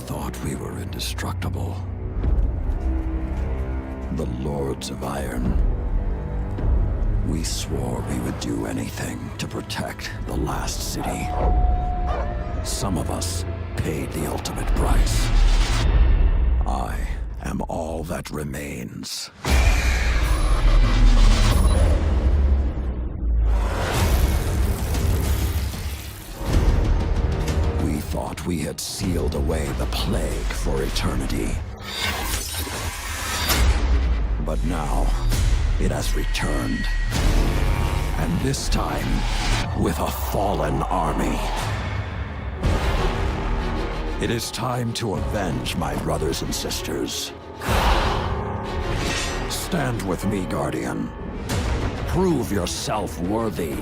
thought we were indestructible. The Lords of Iron. We swore we would do anything to protect the last city. Some of us paid the ultimate price. I am all that remains. We thought we had sealed away the plague for eternity. But now, it has returned. And this time, with a fallen army. It is time to avenge my brothers and sisters. Stand with me, Guardian. Prove yourself worthy,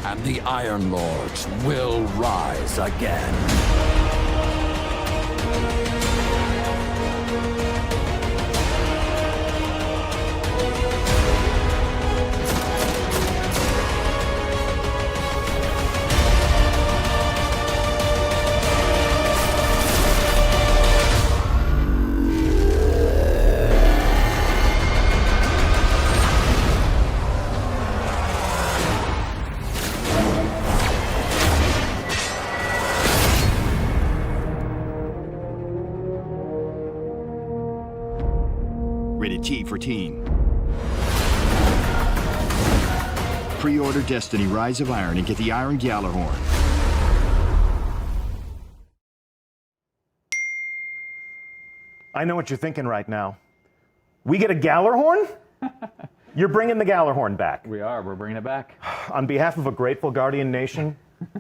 and the Iron Lords will rise again. Rated T for Teen. Pre-order Destiny Rise of Iron and get the Iron Gjallarhorn. I know what you're thinking right now. We get a Gjallarhorn? You're bringing the Gjallarhorn back. We are. We're bringing it back. On behalf of a grateful Guardian Nation,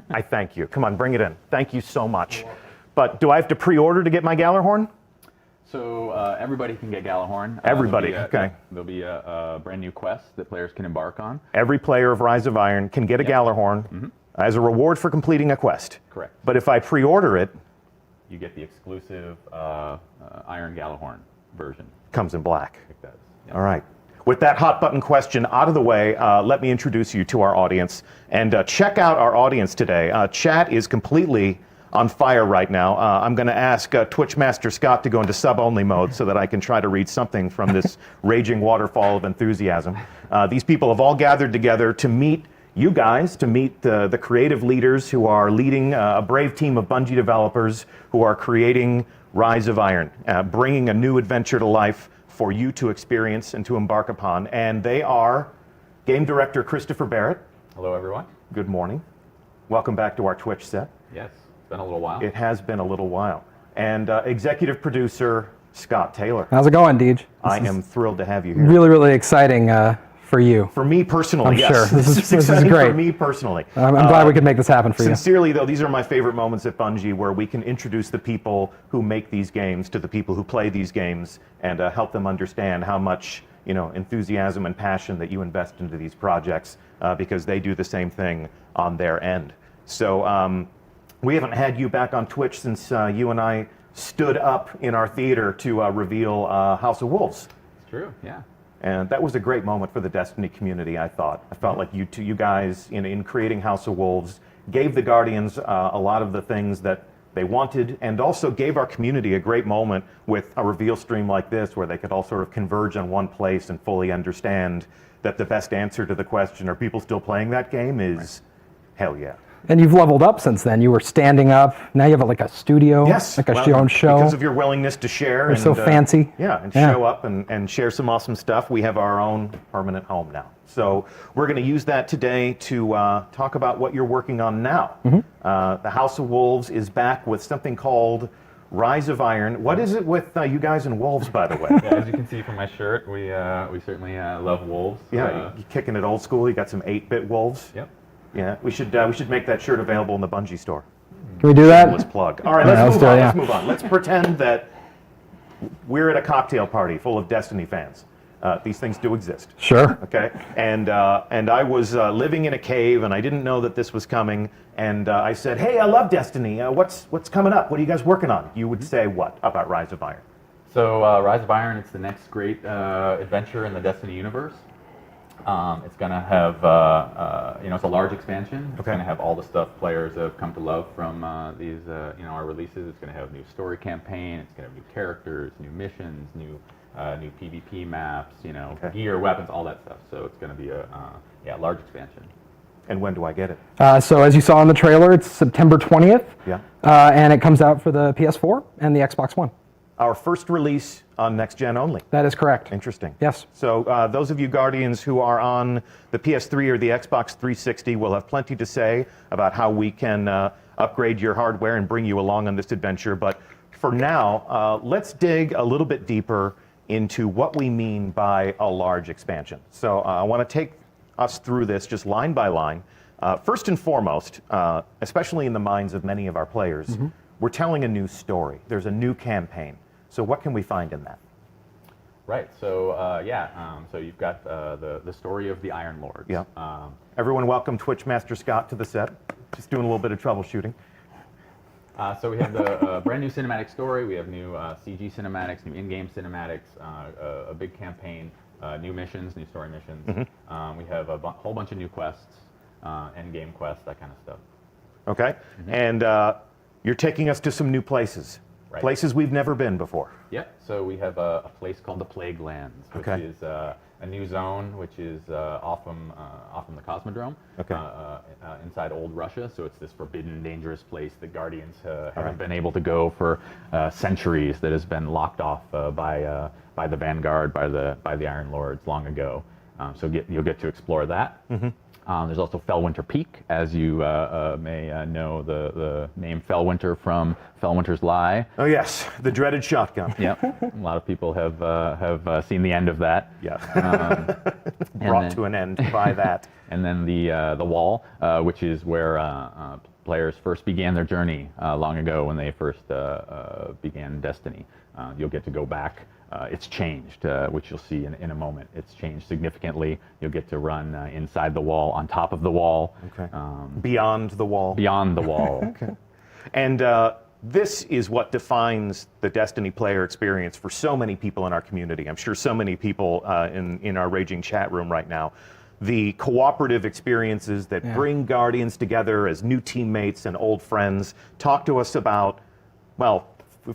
I thank you. Come on, bring it in. Thank you so much. But do I have to pre-order to get my Gjallarhorn? So everybody can get Gjallarhorn. Everybody, okay. There'll be a brand new quest that players can embark on. Every player of Rise of Iron can get a Gjallarhorn as a reward for completing a quest. Correct. But if I pre-order it, you get the exclusive Iron Gjallarhorn version. Comes in black. It does. Yeah. All right. With that hot button question out of the way, let me introduce you to our audience. And check out our audience today. Chat is completely on fire right now. I'm going to ask Twitch Master Scott to go into sub-only mode so that I can try to read something from this raging waterfall of enthusiasm. These people have all gathered together to meet you guys, to meet the creative leaders who are leading a brave team of Bungie developers who are creating Rise of Iron, bringing a new adventure to life for you to experience and to embark upon. And they are Game Director Christopher Barrett. Hello, everyone. Good morning. Welcome back to our Twitch set. Yes, it's been a little while. It has been a little while. And Executive Producer Scott Taylor. How's it going, Deej? I am thrilled to have you here. Really, really exciting for you. For me personally, I'm yes. sure. This is exciting great. for me personally. I'm glad we could make this happen for you. Sincerely, though, these are my favorite moments at Bungie where we can introduce the people who make these games to the people who play these games and help them understand how much enthusiasm and passion that you invest into these projects because they do the same thing on their end. So we haven't had you back on Twitch since you and I stood up in our theater to reveal House of Wolves. It's true, yeah. And that was a great moment for the Destiny community, I thought. I felt like you guys, in creating House of Wolves, gave the Guardians a lot of the things that they wanted, and also gave our community a great moment with a reveal stream like this, where they could all sort of converge on one place and fully understand that the best answer to the question, are people still playing that game, is hell yeah. And you've leveled up since then. You were standing up. Now you have like a studio, yes, like your own show. Because of your willingness to share. You're so fancy. Yeah, and show up and share some awesome stuff. We have our own permanent home now. So we're going to use that today to talk about what you're working on now. The House of Wolves is back with something called Rise of Iron. What is it with you guys and wolves, by the way? Yeah, as you can see from my shirt, we certainly love wolves. Yeah, you're kicking it old school. You got some 8-bit wolves. Yep. Yeah, we should make that shirt available in the Bungie store. Can we do that? Let's plug. All right, let's move on. Let's pretend that we're at a cocktail party full of Destiny fans. These things do exist. Sure. Okay. And I was living in a cave, and I didn't know that this was coming. And I said, "Hey, I love Destiny. What's coming up? What are you guys working on?" You would say what about Rise of Iron? So Rise of Iron, it's the next great adventure in the Destiny universe. It's going to have, it's a large expansion. It's Okay. going to have all the stuff players have come to love from these, our releases. It's going to have new story campaign. It's going to have new characters, new missions, new PvP maps, gear, weapons, all that stuff. So it's going to be a large expansion. And when do I get it? So as you saw in the trailer, it's September 20th. Yeah. And it comes out for the PS4 and the Xbox One. Our first release on next gen only. That is correct. Interesting. Yes. So those of you Guardians who are on the PS3 or the Xbox 360 will have plenty to say about how we can upgrade your hardware and bring you along on this adventure. But for now, let's dig a little bit deeper into what we mean by a large expansion. So I want to take us through this just line by line. First and foremost, especially in the minds of many of our players, we're telling a new story. There's a new campaign. So what can we find in that? Right. So so you've got the story of the Iron Lords. Yeah. Everyone, welcome Twitch Master Scott to the set. Just doing a little bit of troubleshooting. So we have the brand new cinematic story. We have new CG cinematics, new in-game cinematics, a big campaign, new missions, new story missions. We have a whole bunch of new quests, end-game quests, that kind of stuff. Okay. And you're taking us to some new places. Right. Places we've never been before. Yep. So we have a place called the Plague Lands, which Okay. is a new zone, which is off from the Cosmodrome, Okay. inside old Russia. So it's this forbidden, dangerous place that Guardians haven't been able to go for centuries. That has been locked off by the Vanguard, by the Iron Lords long ago. So you'll get to explore that. There's also Fellwinter Peak, as you may know the name Fellwinter from Fellwinter's Lie. Oh yes, the dreaded shotgun. Yep, a lot of people have seen the end of that. Yeah. And Brought then- to an end by that. And then the Wall, which is where players first began their journey long ago when they first began Destiny. You'll get to go back. It's changed, which you'll see in a moment. It's changed significantly. You'll get to run inside the wall, on top of the wall, Okay. Beyond the wall. beyond the wall. Okay. And this is what defines the Destiny player experience for so many people in our community. I'm sure so many people in our raging chat room right now. The cooperative experiences that bring Guardians together as new teammates and old friends. Talk to us about, well,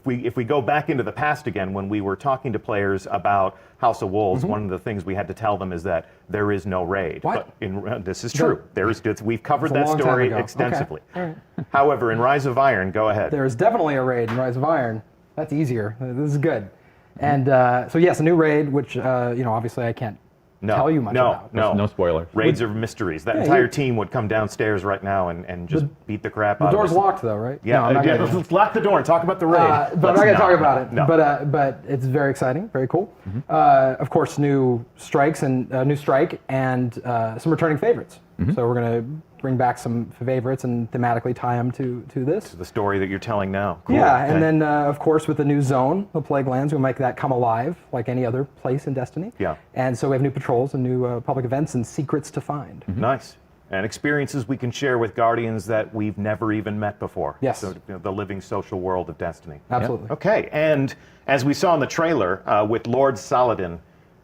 if we go back into the past again, when we were talking to players about House of Wolves, one of the things we had to tell them is that there is no raid. What? But this is true. We've covered It's a that long time story ago. Okay. extensively. All right. However, in Rise of Iron, go ahead. There is definitely a raid in Rise of Iron. That's easier. This is good. And so yes, a new raid, which obviously I can't tell you much about. No spoilers. Raids are mysteries. That Yeah, entire team would come downstairs right now and just beat the crap out The of door's us. locked though, right? Yeah, no, I'm not gonna do that. let's lock the door and talk about the raid. But I'm not Let's going to talk about it. No. But it's very exciting, very cool. Of course, new strikes and new strike and some returning favorites. So we're going to bring back some favorites and thematically tie them to this. The story that you're telling now. Cool. Yeah, Okay. and then of course with the new zone, the Plague Lands, we'll make that come alive like any other place in Destiny. Yeah. And so we have new patrols and new public events and secrets to find. Nice. And experiences we can share with Guardians that we've never even met before. Yes. So the living social world of Destiny. Absolutely. Okay, and as we saw in the trailer, with Lord Saladin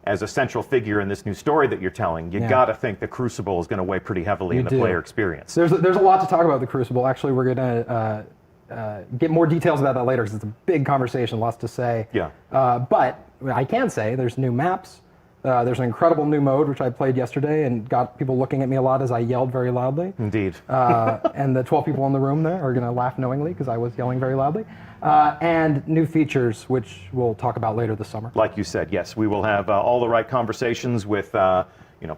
as a central figure in this new story that you're telling, you got to think the Crucible is going to weigh pretty heavily in the do. player experience. There's a lot to talk about the Crucible. Actually, we're going to get more details about that later because it's a big conversation, lots to say. Yeah. But I can say there's new maps. There's an incredible new mode, which I played yesterday and got people looking at me a lot as I yelled very loudly. Indeed. And the 12 people in the room there are going to laugh knowingly because I was yelling very loudly. And new features, which we'll talk about later this summer. Like you said, yes, we will have all the right conversations with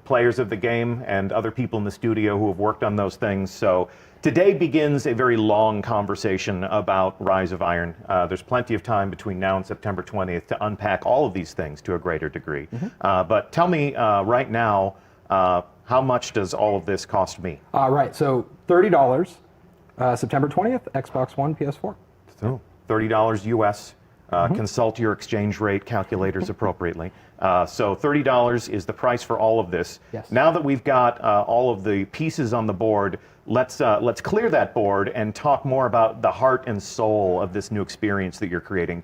players of the game and other people in the studio who have worked on those things. So today begins a very long conversation about Rise of Iron. There's plenty of time between now and September 20th to unpack all of these things to a greater degree. But tell me right now, how much does all of this cost me? Right, so $30, September 20th, Xbox One, PS4. So $30 US. Consult your exchange rate calculators appropriately. So $30 is the price for all of this. Yes. Now that we've got all of the pieces on the board, let's clear that board and talk more about the heart and soul of this new experience that you're creating.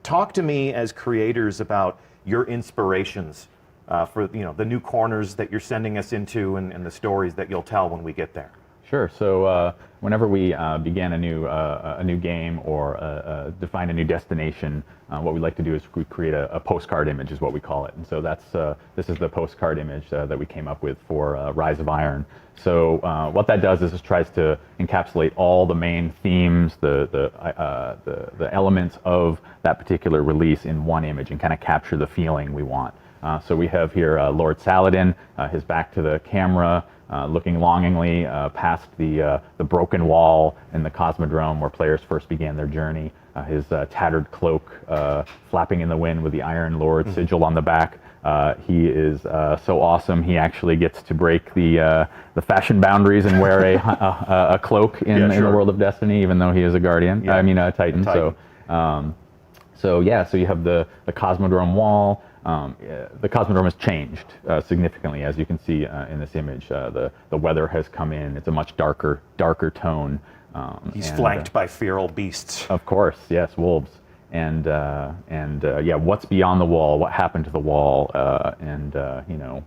Talk to me as creators about your inspirations for the new corners that you're sending us into and the stories that you'll tell when we get there. Sure. So whenever we begin a new game or define a new destination, what we like to do is we create a postcard image, is what we call it. And so this is the postcard image that we came up with for Rise of Iron. So what that does is it tries to encapsulate all the main themes, the elements of that particular release in one image and kind of capture the feeling we want. So we have here Lord Saladin, his back to the camera, looking longingly past the broken wall in the Cosmodrome where players first began their journey. His tattered cloak flapping in the wind with the Iron Lord sigil on the back. He is so awesome. He actually gets to break the fashion boundaries and wear a cloak in the world of Destiny, even though he is a Guardian. Yeah. I mean, a Titan. So you have the Cosmodrome wall. The Cosmodrome has changed significantly, as you can see in this image. The weather has come in. It's a much darker tone. He's flanked by feral beasts. Of course, yes, wolves. And what's beyond the wall? What happened to the wall?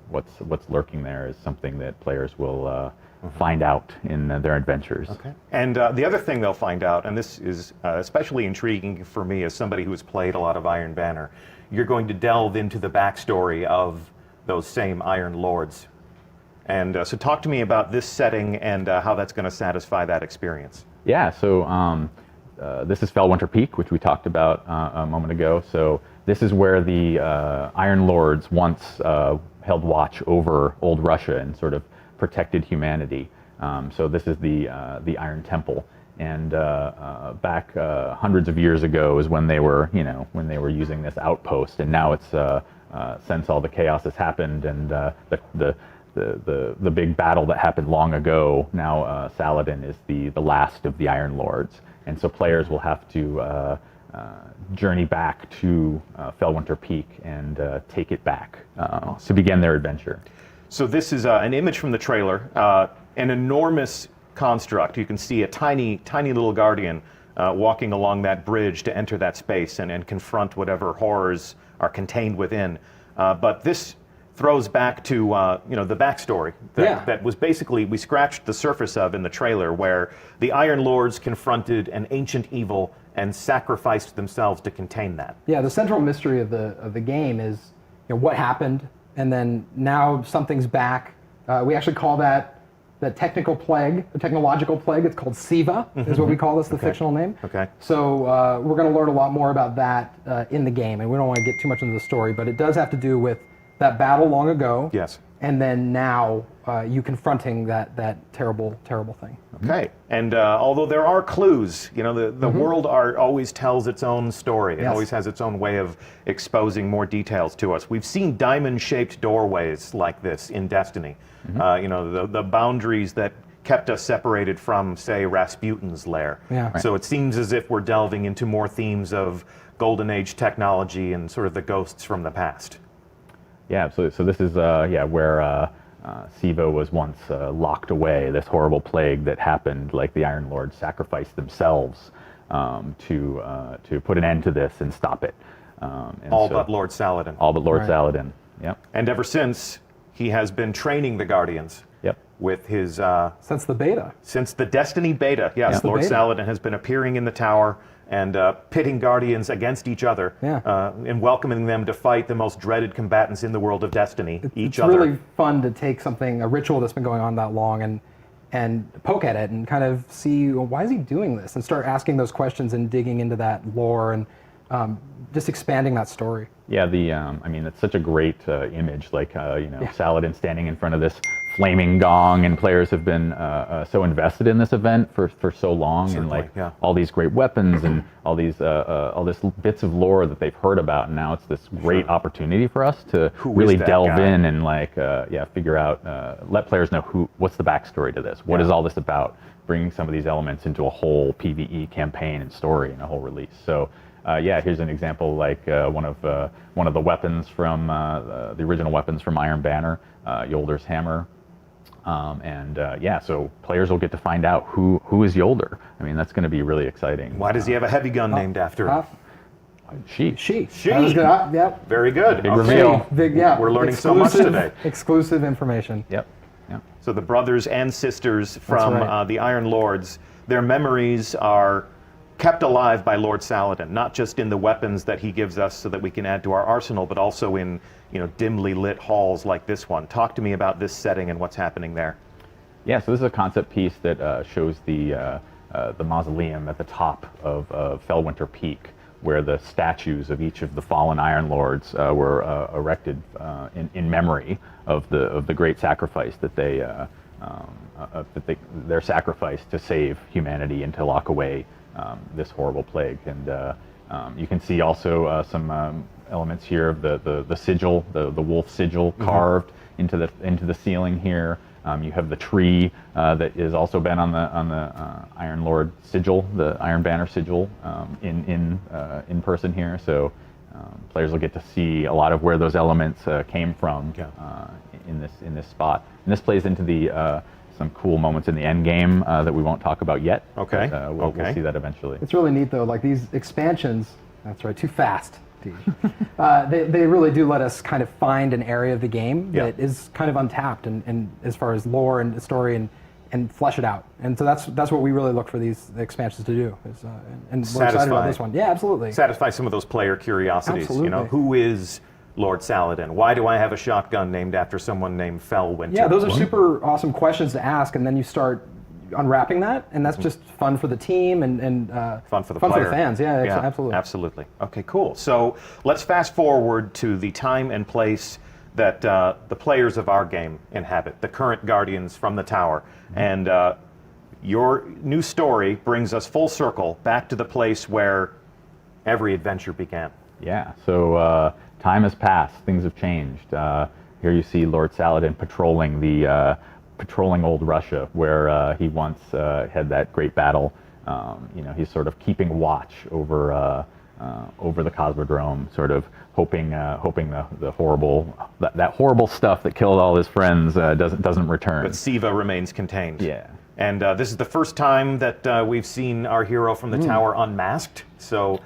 What's lurking there is something that players will find out in their adventures. Okay. And the other thing they'll find out, and this is especially intriguing for me as somebody who has played a lot of Iron Banner, you're going to delve into the backstory of those same Iron Lords. And so talk to me about this setting and how that's going to satisfy that experience. Yeah, so this is Felwinter Peak, which we talked about a moment ago. So this is where the Iron Lords once held watch over old Russia and sort of protected humanity. So this is the Iron Temple. And back hundreds of years ago is when they were using this outpost, and now it's since all the chaos has happened and the big battle that happened long ago. Now Saladin is the last of the Iron Lords, and so players will have to journey back to Felwinter Peak and take it back to begin their adventure. So this is an image from the trailer, an enormous construct. You can see a tiny little Guardian walking along that bridge to enter that space and confront whatever horrors are contained within. But this throws back to the backstory that was basically we scratched the surface of in the trailer, where the Iron Lords confronted an ancient evil and sacrificed themselves to contain that. Yeah, the central mystery of the game is what happened, and then now something's back. We actually call that the technical plague, the technological plague. It's called Siva, is what we call this, the fictional name. Okay. So we're going to learn a lot more about that in the game, and we don't want to get too much into the story, but it does have to do with that battle long ago. Yes. And then now you confronting that terrible thing. Okay. And although there are clues, the world art always tells its own story. It always has its own way of exposing more details to us. We've seen diamond-shaped doorways like this in Destiny. The boundaries that kept us separated from, say, Rasputin's lair. Yeah. Right. So it seems as if we're delving into more themes of Golden Age technology and sort of the ghosts from the past. Yeah, so this is where Siva was once locked away, this horrible plague that happened, like the Iron Lords sacrificed themselves to put an end to this and stop it. But Lord Saladin. All but Lord Saladin, yep. And ever since, he has been training the Guardians. Yep. With his... since the beta. Since the Destiny beta, yes. Yep. Lord Saladin has been appearing in the tower and pitting Guardians against each other, and welcoming them to fight the most dreaded combatants in the world of Destiny, It's really fun to take a ritual that's been going on that long, and poke at it and kind of see, well, why is he doing this? And start asking those questions and digging into that lore and just expanding that story. Yeah, it's such a great image, Saladin standing in front of this flaming gong, and players have been so invested in this event for so long. Certainly, and all these great weapons and all this bits of lore that they've heard about, and now it's this great opportunity for us to really delve in and figure out, let players know what's the backstory to this, what is all this about, bringing some of these elements into a whole PvE campaign and story and a whole release. So here's an example, one of the weapons from the original weapons from Iron Banner, Yolder's hammer. So players will get to find out who is Yolder. I mean, that's going to be really exciting. Why does he have a heavy gun named after him? She. She. She. That was good. Yep. Very good. Big reveal. Big, yeah. We're learning so much today. Exclusive information. Yep. Yep. So the brothers and sisters from right. the Iron Lords, their memories are kept alive by Lord Saladin, not just in the weapons that he gives us so that we can add to our arsenal, but also in dimly lit halls like this one. Talk to me about this setting and what's happening there. Yeah, so this is a concept piece that shows the mausoleum at the top of Fellwinter Peak, where the statues of each of the fallen Iron Lords were erected in memory of the great sacrifice that their sacrifice to save humanity and to lock away this horrible plague. And you can see also some elements here of the sigil, the wolf sigil carved into the ceiling here. You have the tree that has also been on the Iron Lord sigil, the Iron Banner sigil, in person here. So players will get to see a lot of where those elements came from in this spot. And this plays into the some cool moments in the end game that we won't talk about yet. Okay. But, we'll see that eventually. It's really neat though. Like these expansions. That's right. Too fast. They really do let us kind of find an area of the game that is kind of untapped and as far as lore and story and flesh it out. And so that's what we really look for these expansions to do. And we're excited about this one. Yeah, absolutely. Satisfy some of those player curiosities. Absolutely. Who is Lord Saladin? Why do I have a shotgun named after someone named Fellwinter? Yeah, those are super awesome questions to ask, and then you start unwrapping that, and that's just fun for the team and fun for the player. for the fans. Yeah, absolutely. Absolutely. Okay, cool. So let's fast forward to the time and place that the players of our game inhabit, the current Guardians from the Tower. And your new story brings us full circle back to the place where every adventure began. Yeah, so time has passed, things have changed. Here you see Lord Saladin patrolling old Russia, where he once had that great battle. He's sort of keeping watch over the Cosmodrome, sort of hoping the horrible stuff that killed all his friends doesn't return. But Siva remains contained. Yeah. And this is the first time that we've seen our hero from the Tower unmasked. So,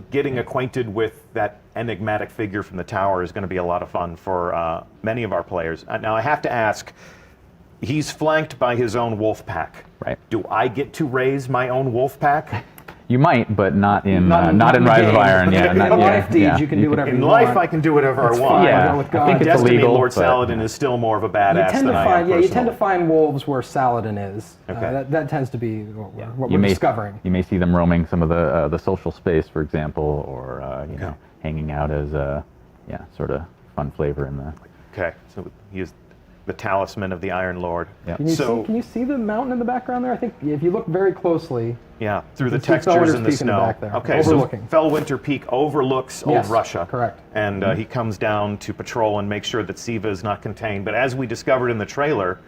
getting acquainted with that enigmatic figure from the Tower is going to be a lot of fun for many of our players. Now, I have to ask, he's flanked by his own wolf pack. Right. Do I get to raise my own wolf pack? You might, but not in Rise game. of Iron. Yeah, in life deeds, you can do whatever In you life, want. I can do whatever I It's want. fine. Yeah, Go with I God. think it's Destiny, illegal. Lord but, Saladin is still more of a badass than I am you tend to personally. find wolves where Saladin is. Okay. That tends to be what You we're may, discovering. You may see them roaming some of the social space, for example, or hanging out as sort of fun flavor in the. Okay, so he is the talisman of the Iron Lord. Yeah. Can you see the mountain in the background there? I think if you look very closely. Yeah, through the You can see textures Fellwinter's in the Peak in the snow. back there, Okay, overlooking. so Fellwinter Peak overlooks old Yes, Russia. correct. And he comes down to patrol and make sure that Siva is not contained. But as we discovered in the trailer,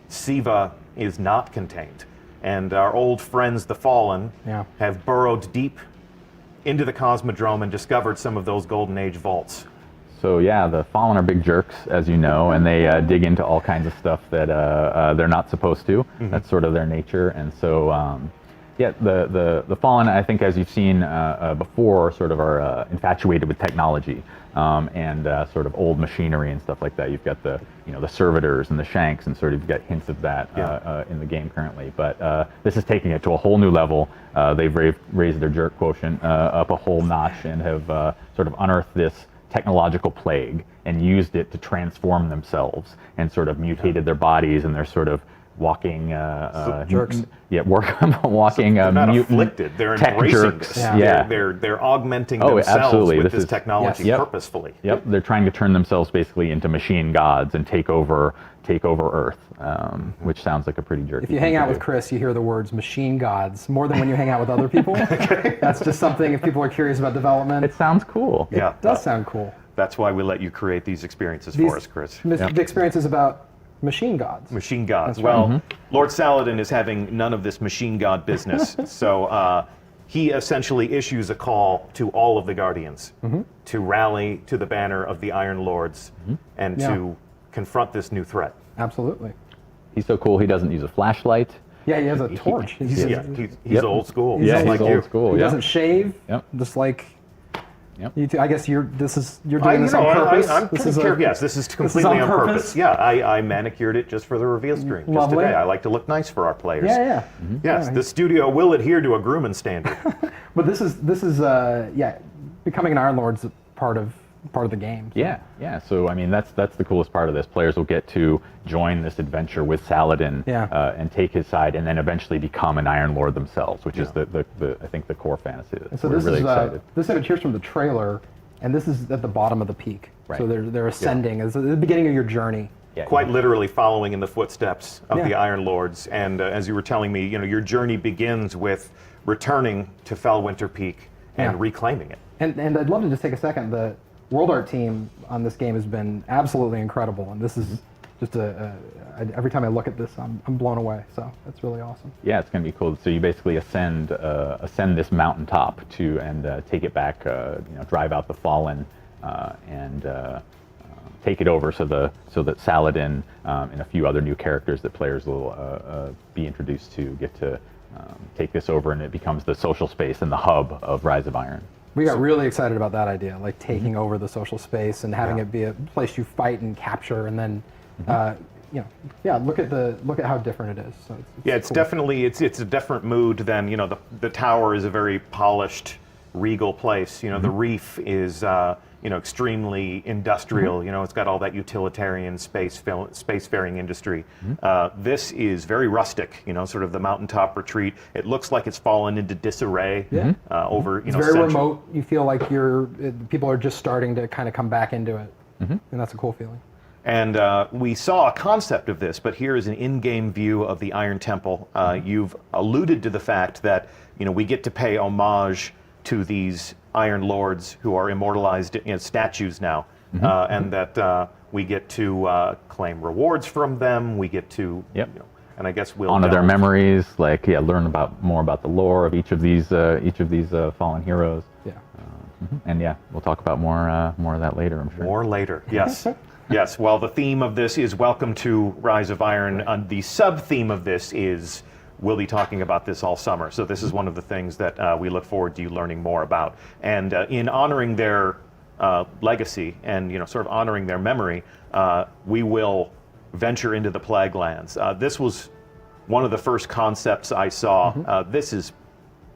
Siva is not contained. And our old friends, the Fallen, have burrowed deep into the Cosmodrome and discovered some of those Golden Age vaults. So yeah, the Fallen are big jerks, as you know, and they dig into all kinds of stuff that they're not supposed to. That's sort of their nature, and so the Fallen, I think, as you've seen before, sort of are infatuated with technology and sort of old machinery and stuff like that. You've got the servitors and the shanks, and sort of you've got hints of that in the game currently. But this is taking it to a whole new level. They've raised their jerk quotient up a whole notch and have sort of unearthed this technological plague and used it to transform themselves and sort of mutated their bodies, and they're sort of walking jerks. Yeah, walking They're not mutant afflicted, they're tech embracing jerks. this. Yeah. They're augmenting Oh, themselves absolutely. with This this is- technology Yes. Yep. purposefully. Yep, they're trying to turn themselves basically into machine gods and take over Earth, which sounds like a pretty jerky. If you hang thing to out with do. Chris, you hear the words machine gods more than when you hang out with other people. That's just something, if people are curious about development, It sounds cool. Yeah. it does sound cool. That's why we let you create these experiences These- for us, Chris. The experience is about machine gods. Machine gods. That's Well, right. Lord Saladin is having none of this machine god business. So he essentially issues a call to all of the Guardians to rally to the banner of the Iron Lords and to confront this new threat. Absolutely. He's so cool. He doesn't use a flashlight. Yeah, he has a torch. He's Yep. old school. He's just old like he's you. old school. He yeah. doesn't shave, Yep. just like Yep. You two, I guess you're doing this you on know, purpose. I'm this pretty is sure, yes, this is completely on purpose. Yeah, I manicured it just for the reveal stream just Lovely. today. I like to look nice for our players. Yeah. Yes, Yeah. the studio will adhere to a grooming standard. But this is becoming an Iron Lord's part of the game. So. Yeah. So I mean, that's the coolest part of this. Players will get to join this adventure with Saladin and take his side, and then eventually become an Iron Lord themselves, which is the I think the core fantasy. And so We're this really is excited. this image here's from the trailer, and this is at the bottom of the peak. Right. So they're ascending. It's at the beginning of your journey. Yeah, Quite literally following in the footsteps of Yeah. the Iron Lords. And as you were telling me, your journey begins with returning to Fellwinter Peak and Yeah. reclaiming it. And I'd love to just take a second. The world art team on this game has been absolutely incredible, and this is just every time I look at this, I'm blown away. So that's really awesome. Yeah, it's going to be cool. So you basically ascend this mountaintop and take it back. Drive out the Fallen and take it over so that Saladin and a few other new characters that players will be introduced to get to take this over, and it becomes the social space and the hub of Rise of Iron. We got really excited about that idea, like taking over the social space and having it be a place you fight and capture, and then look at how different it is. So It's cool. definitely it's a different mood than the tower is a very polished, regal place. The reef is extremely industrial. It's got all that utilitarian spacefaring industry. This is very rustic. Sort of the mountaintop retreat. It looks like it's fallen into disarray. Over It's very remote. You feel like people are just starting to kind of come back into it, and that's a cool feeling. And we saw a concept of this, but here is an in-game view of the Iron Temple. You've alluded to the fact that we get to pay homage to these Iron Lords who are immortalized in statues now, and that we get to claim rewards from them. We get to, and I guess we'll honor their memories, learn more about the lore of each of these fallen heroes. Yeah. And we'll talk about more of that later, I'm sure. More later, yes. Yes, well, the theme of this is Welcome to Rise of Iron. The sub-theme of this is we'll be talking about this all summer. So this is one of the things that we look forward to you learning more about. And in honoring their legacy and sort of honoring their memory, we will venture into the Plague Lands. This was one of the first concepts I saw. This is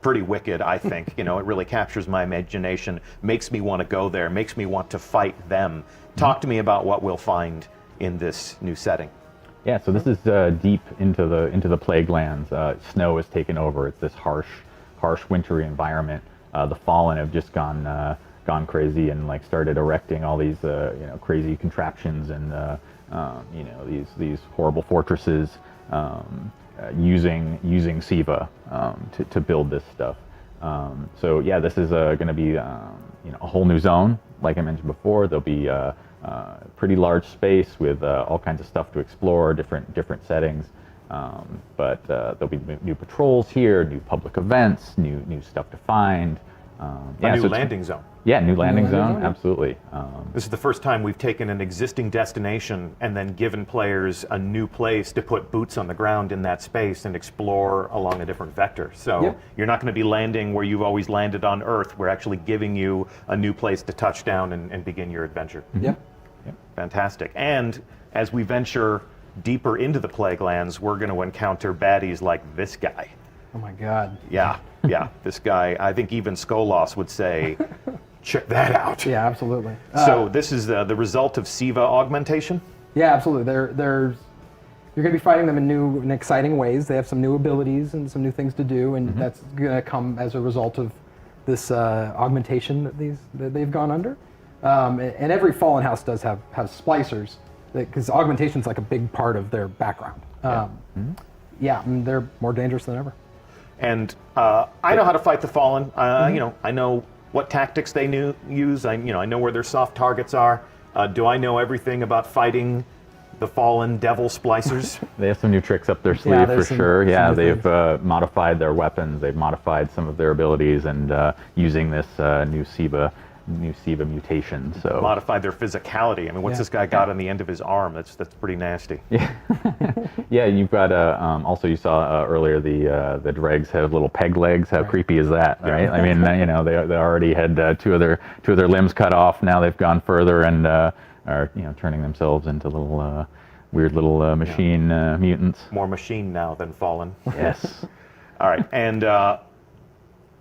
pretty wicked, I think. It really captures my imagination, makes me want to go there, makes me want to fight them. Talk to me about what we'll find in this new setting. Yeah, so this is deep into the Plague Lands. Snow has taken over. It's this harsh, wintry environment. The Fallen have just gone crazy and started erecting all these crazy contraptions and these horrible fortresses using Siva to build this stuff. So yeah, this is going to be a whole new zone. Like I mentioned before, there'll be pretty large space with all kinds of stuff to explore, different settings. But there'll be new patrols here, new public events, new stuff to find. A new landing zone. Yeah, new landing zone, absolutely. This is the first time we've taken an existing destination and then given players a new place to put boots on the ground in that space and explore along a different vector. So you're not going to be landing where you've always landed on Earth. We're actually giving you a new place to touch down and begin your adventure. Yep. Fantastic. And as we venture deeper into the Plague Lands, we're going to encounter baddies like this guy. Oh my God. Yeah, this guy, I think even Skolos would say, check that out. Yeah, absolutely. So this is the result of Siva augmentation? Yeah, absolutely. You're going to be fighting them in new and exciting ways. They have some new abilities and some new things to do, and that's going to come as a result of this augmentation that they've gone under. And every Fallen House does have splicers, because augmentation is like a big part of their background. They're more dangerous than ever. And I know how to fight the Fallen. I know what tactics they use. I know where their soft targets are. Do I know everything about fighting the Fallen Devil Splicers? They have some new tricks up their sleeve for sure. Yeah, they've things. Modified their weapons. They've modified some of their abilities, and using this new Siva new SIVA mutation. So Modified their physicality. I mean, what's Yeah. this guy got on the end of his arm? That's pretty nasty. yeah, you've got also you saw earlier the dregs have little peg legs. How creepy is that, right? I mean, they already had two of their limbs cut off. Now they've gone further and are turning themselves into little weird little machine mutants. More machine now than fallen. Yes. All right, and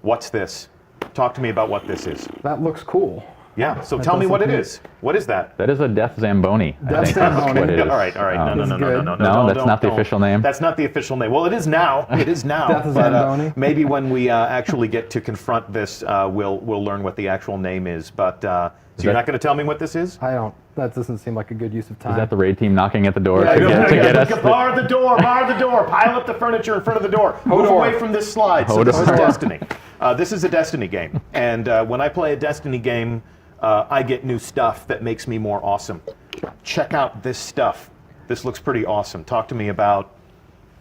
what's this? Talk to me about what this is. That looks cool. Yeah, so tell me what it is. What is that? That is a Death Zamboni. I Death think that's Zamboni. what it is. All right. This is good. No, that's not the official name. That's not the official name. Well, it is now. It is now. Death but, Zamboni. maybe when we actually get to confront this, we'll learn what the actual name is. But so you're not going to tell me what this is? I don't. That doesn't seem like a good use of time. Is that the raid team knocking at the door Yeah, to get us? Bar the door, pile up the furniture in front of the door. Move Hodor. away from this slide. So this is Hodor. Destiny. This is a Destiny game. And when I play a Destiny game, I get new stuff that makes me more awesome. Check out this stuff. This looks pretty awesome. Talk to me about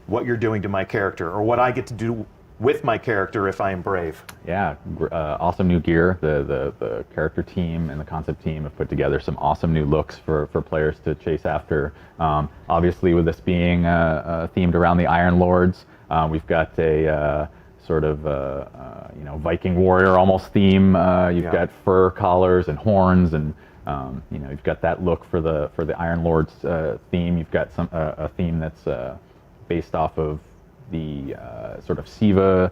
what you're doing to my character, or what I get to do with my character if I am brave. Yeah, awesome new gear. The character team and the concept team have put together some awesome new looks for players to chase after. Obviously, with this being themed around the Iron Lords, we've got a sort of Viking warrior almost theme. You've got fur collars and horns, and you've got that look for the Iron Lords theme. You've got a theme that's based off of the sort of SIVA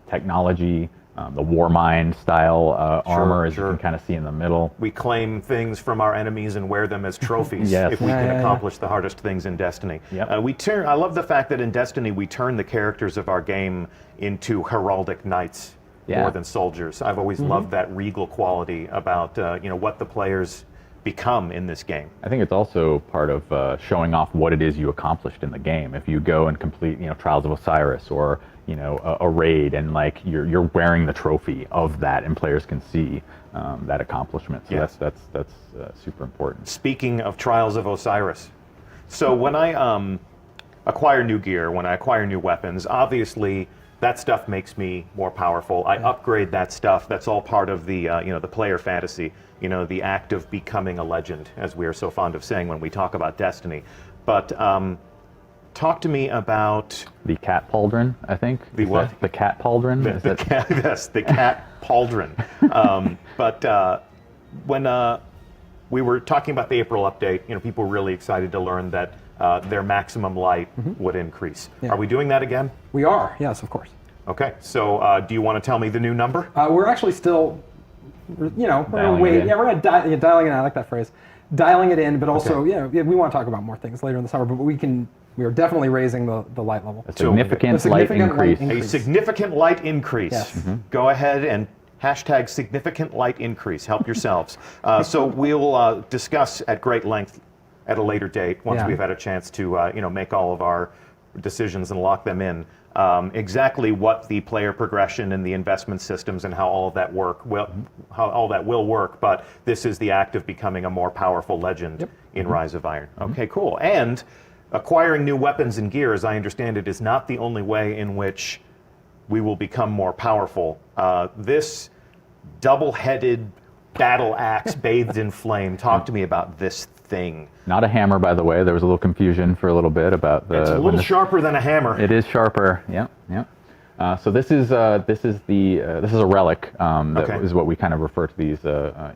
technology, the Warmind style armor, as you can kind of see in the middle. We claim things from our enemies and wear them as trophies Yes. if we can accomplish the hardest things in Destiny. Yep. I love the fact that in Destiny we turn the characters of our game into heraldic knights more than soldiers. I've always loved that regal quality about what the players become in this game. I think it's also part of showing off what it is you accomplished in the game. If you go and complete, Trials of Osiris or a raid, and like you're wearing the trophy of that, and players can see that accomplishment. So that's super important. Speaking of Trials of Osiris, so when I acquire new gear, when I acquire new weapons, obviously that stuff makes me more powerful. I upgrade that stuff. That's all part of the the player fantasy. The act of becoming a legend, as we are so fond of saying when we talk about Destiny. But talk to me about the cat pauldron. I think the what? The cat pauldron. The cat, yes, the cat pauldron. But when we were talking about the April update, people were really excited to learn that their maximum light would increase. Yeah. Are we doing that again? We are. Yes, of course. Okay. So do you want to tell me the new number? We're actually still, we're gonna Dialing wait. it in. Yeah, we're gonna dialing it in. I like that phrase, dialing it in. But also, we want to talk about more things later in the summer. But we are definitely raising the light level. A significant light increase. A significant light increase. Yes. Go ahead and hashtag significant light increase. Help yourselves. So we'll discuss at great length at a later date once we've had a chance to make all of our decisions and lock them in. Exactly what the player progression and the investment systems and how all of that will work. But this is the act of becoming a more powerful legend in Rise of Iron. Okay, cool. And acquiring new weapons and gear, as I understand it, is not the only way in which we will become more powerful. This double-headed battle axe bathed in flame. Talk to me about this thing. Not a hammer, by the way. There was a little confusion for a little bit about the. It's a little sharper than a hammer. It is sharper. Yep. So this is a relic. That is what we kind of refer to these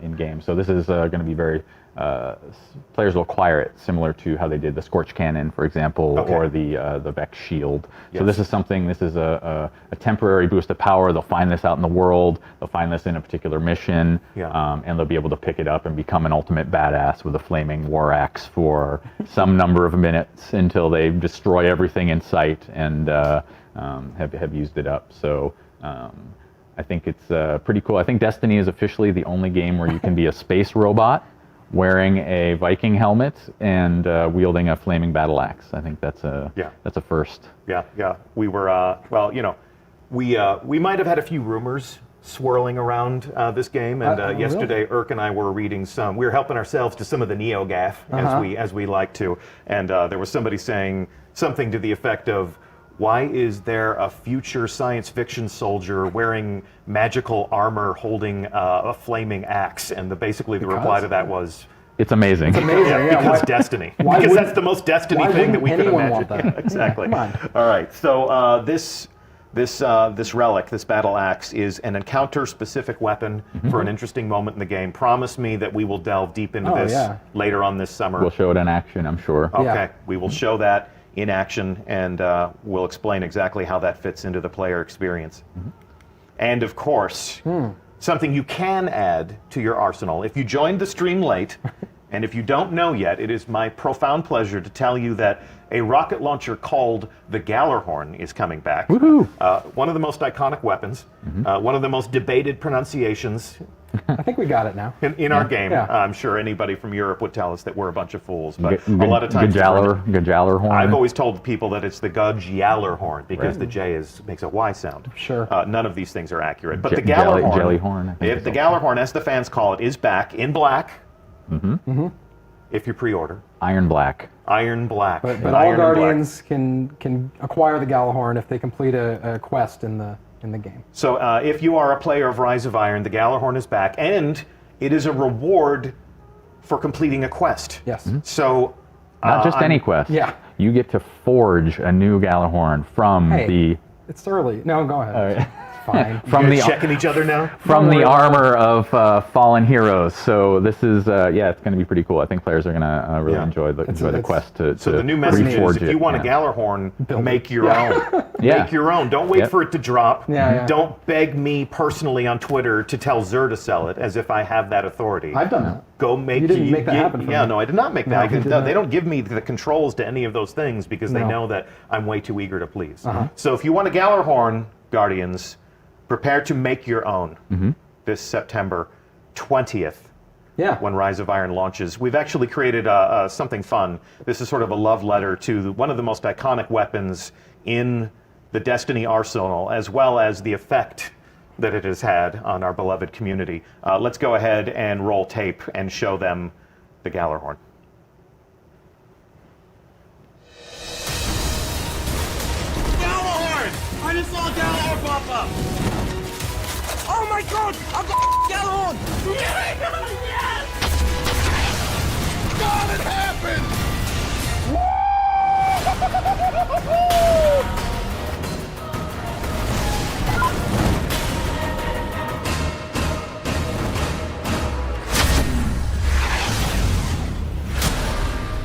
in game. So this is going to be very. Players will acquire it similar to how they did the Scorch Cannon, for example, or the Vex Shield. Yes. So this is a temporary boost of power. They'll find this out in the world. They'll find this in a particular mission, and they'll be able to pick it up and become an ultimate badass with a flaming war axe for some number of minutes until they destroy everything in sight and have used it up. So. I think it's pretty cool. I think Destiny is officially the only game where you can be a space robot wearing a Viking helmet and wielding a flaming battle axe. I think that's a first. Yeah. We were we might have had a few rumors swirling around this game, and yesterday Irk and I were reading some. We were helping ourselves to some of the NeoGAF as we like to, and there was somebody saying something to the effect of, Why is there a future science fiction soldier wearing magical armor holding a flaming axe? And basically the reply to that was, It's amazing. It's amazing. Yeah, because why- Destiny. why Because wouldn't- that's the most Destiny why thing that we wouldn't could anyone imagine. want that? Yeah, exactly. Yeah, come All right. So this relic, this battle axe, is an encounter-specific weapon for an interesting moment in the game. Promise me that we will delve deep into Oh, this yeah. later on this summer. We'll show it in action, I'm sure. Okay, Yeah. we will show that in action, and we'll explain exactly how that fits into the player experience. And of course, something you can add to your arsenal. If you joined the stream late, and if you don't know yet, it is my profound pleasure to tell you that a rocket launcher called the Gallarhorn is coming back. Woohoo! One of the most iconic weapons, one of the most debated pronunciations I think we got it now. in our game. Yeah. I'm sure anybody from Europe would tell us that we're a bunch of fools, but a lot of times Gajallarhorn. I've always told people that it's the Gjallarhorn because the J makes a Y sound. Sure. None of these things are accurate. But Je- the Gallarhorn, Jellyhorn, I think if it's the also. Gallarhorn, as the fans call it, is back in black. If you pre-order, Iron Black. Iron Black. But Iron all and black. Guardians can acquire the Galahorn if they complete a quest in the game. So if you are a player of Rise of Iron, the Gallarhorn is back, and it is a reward for completing a quest. Yes. So Not just I'm- any quest. Yeah. You get to forge a new Gallarhorn from Hey, the it's early. No, go ahead. right. It's fine. from You the guys checking each other now. from Don't the worry about armor of fallen heroes. So this is it's going to be pretty cool. I think players are going to really Yeah. enjoy the it's- quest to So the new message is, reforge if you it. want Yeah. a Gallarhorn, Build make it. your own. Yeah. Make your own. Don't wait Yep. for it to drop. Yeah. Don't beg me personally on Twitter to tell Xur to sell it, as if I have that authority. I've done that. Go make. You didn't make that happen for Yeah, me. no, I did not make No, that. you did They not. don't give me the controls to any of those things because they No. know that I'm way too eager to please. Uh-huh. So if you want a Gallarhorn, Guardians, prepare to make your own this September 20th. Yeah. When Rise of Iron launches. We've actually created something fun. This is sort of a love letter to one of the most iconic weapons in the Destiny arsenal, as well as the effect that it has had on our beloved community. Let's go ahead and roll tape and show them the Gallarhorn. Galahorn! I just saw Galahorn pop up! Oh my god! I've got Galahorn! Yes! God, it happened!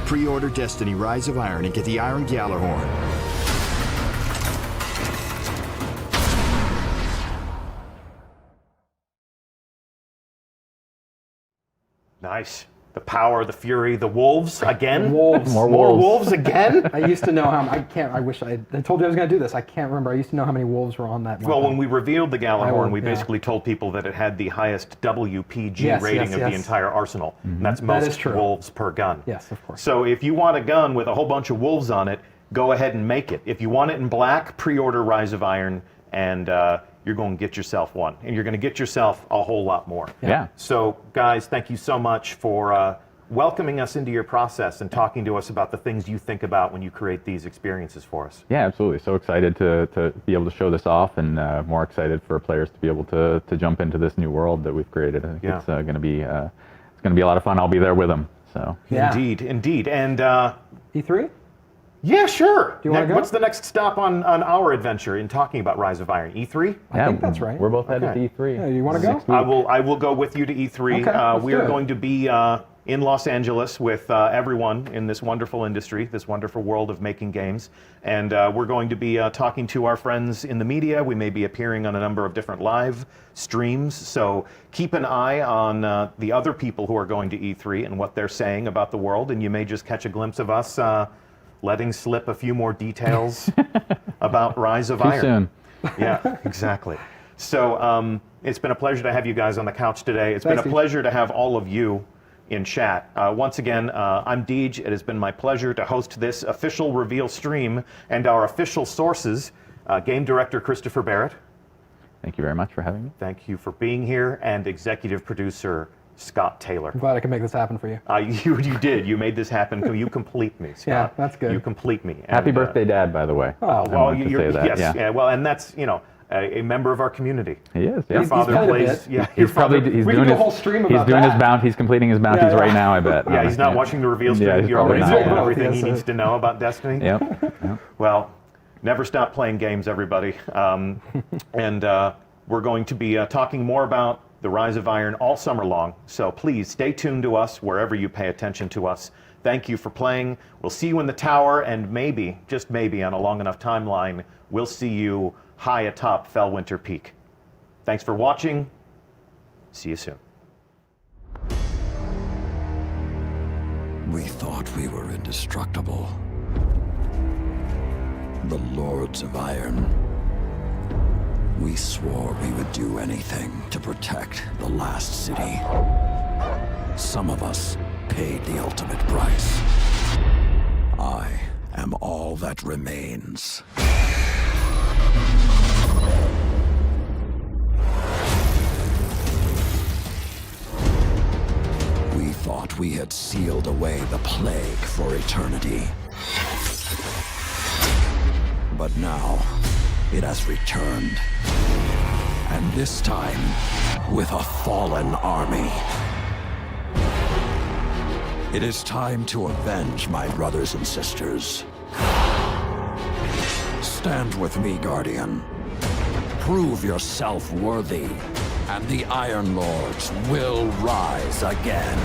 Pre-order Destiny Rise of Iron and get the Iron Gallarhorn. Nice. The power, the fury, the wolves again. Wolves. More wolves again. I used to know how. I wish I told you I was going to do this. I can't remember. I used to know how many wolves were on that. Well, weapon. when we revealed the Gallarhorn, we yeah. basically told people that it had the highest WPG Yes, rating yes, of the yes. entire arsenal. And that's That most is true. wolves per gun. Yes, of course. So if you want a gun with a whole bunch of wolves on it, go ahead and make it. If you want it in black, pre-order Rise of Iron, and you're going to get yourself one. And you're going to get yourself a whole lot more. Yeah. So, guys, thank you so much for welcoming us into your process and talking to us about the things you think about when you create these experiences for us. Yeah, absolutely. So excited to be able to show this off, and more excited for players to be able to jump into this new world that we've created. I think Yeah. it's going to be a lot of fun. I'll be there with them. So Yeah. Indeed. And E3. yeah, sure. you wanna go? What's the next stop on our adventure in talking about Rise of Iron? E3? I think that's right. We're both headed Okay. to E3. Yeah, you wanna go? 6 weeks. I will go with you to E3. Okay, let's we do are it. going to be in Los Angeles with everyone in this wonderful industry, this wonderful world of making games. And we're going to be talking to our friends in the media. We may be appearing on a number of different live streams. So keep an eye on the other people who are going to E3 and what they're saying about the world. And you may just catch a glimpse of us letting slip a few more details about Rise of Too Iron. soon. Yeah, exactly. So it's been a pleasure to have you guys on the couch today. It's Thanks, been a Deej. pleasure to have all of you in chat. Once again, I'm Deej. It has been my pleasure to host this official reveal stream and our official sources, Game Director Christopher Barrett. Thank you very much for having me. Thank you for being here, and Executive Producer Scott Taylor. I'm glad I could make this happen for you. You did. You made this happen. You complete me, Scott. Yeah, that's good. You complete me. Happy And, birthday, Dad, by the way. well, I wanted to you're, say that, yes, yeah. well, and that's a member of our community. He is, yeah. Your father played a plays. bit. Yeah, your He's probably father. he's We doing could do a his whole stream he's about doing his that. bounty. He's completing his bounties right now, I bet. Yeah, he's not watching the reveal stream. Yeah, he's He already probably told not. him everything he Yes, needs to know about Destiny. Yep. Well, never stop playing games, everybody. And we're going to be talking more about the Rise of Iron all summer long. So please stay tuned to us wherever you pay attention to us. Thank you for playing. We'll see you in the tower, and maybe, just maybe, on a long enough timeline, we'll see you high atop Fellwinter Peak. Thanks for watching. See you soon. We thought we were indestructible. The Lords of Iron. We swore we would do anything to protect the last city. Some of us paid the ultimate price. I am all that remains. We thought we had sealed away the plague for eternity. But now, it has returned. And this time, with a fallen army. It is time to avenge my brothers and sisters. Stand with me, Guardian. Prove yourself worthy, and the Iron Lords will rise again.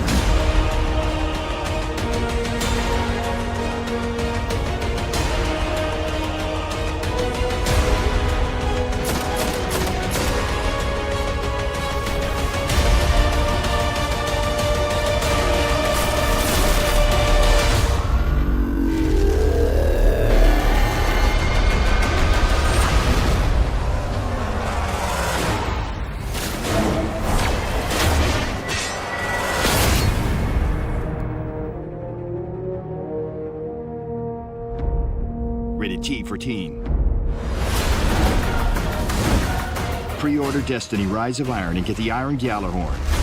Rated T for teen. Pre-order Destiny Rise of Iron and get the Iron Gjallarhorn.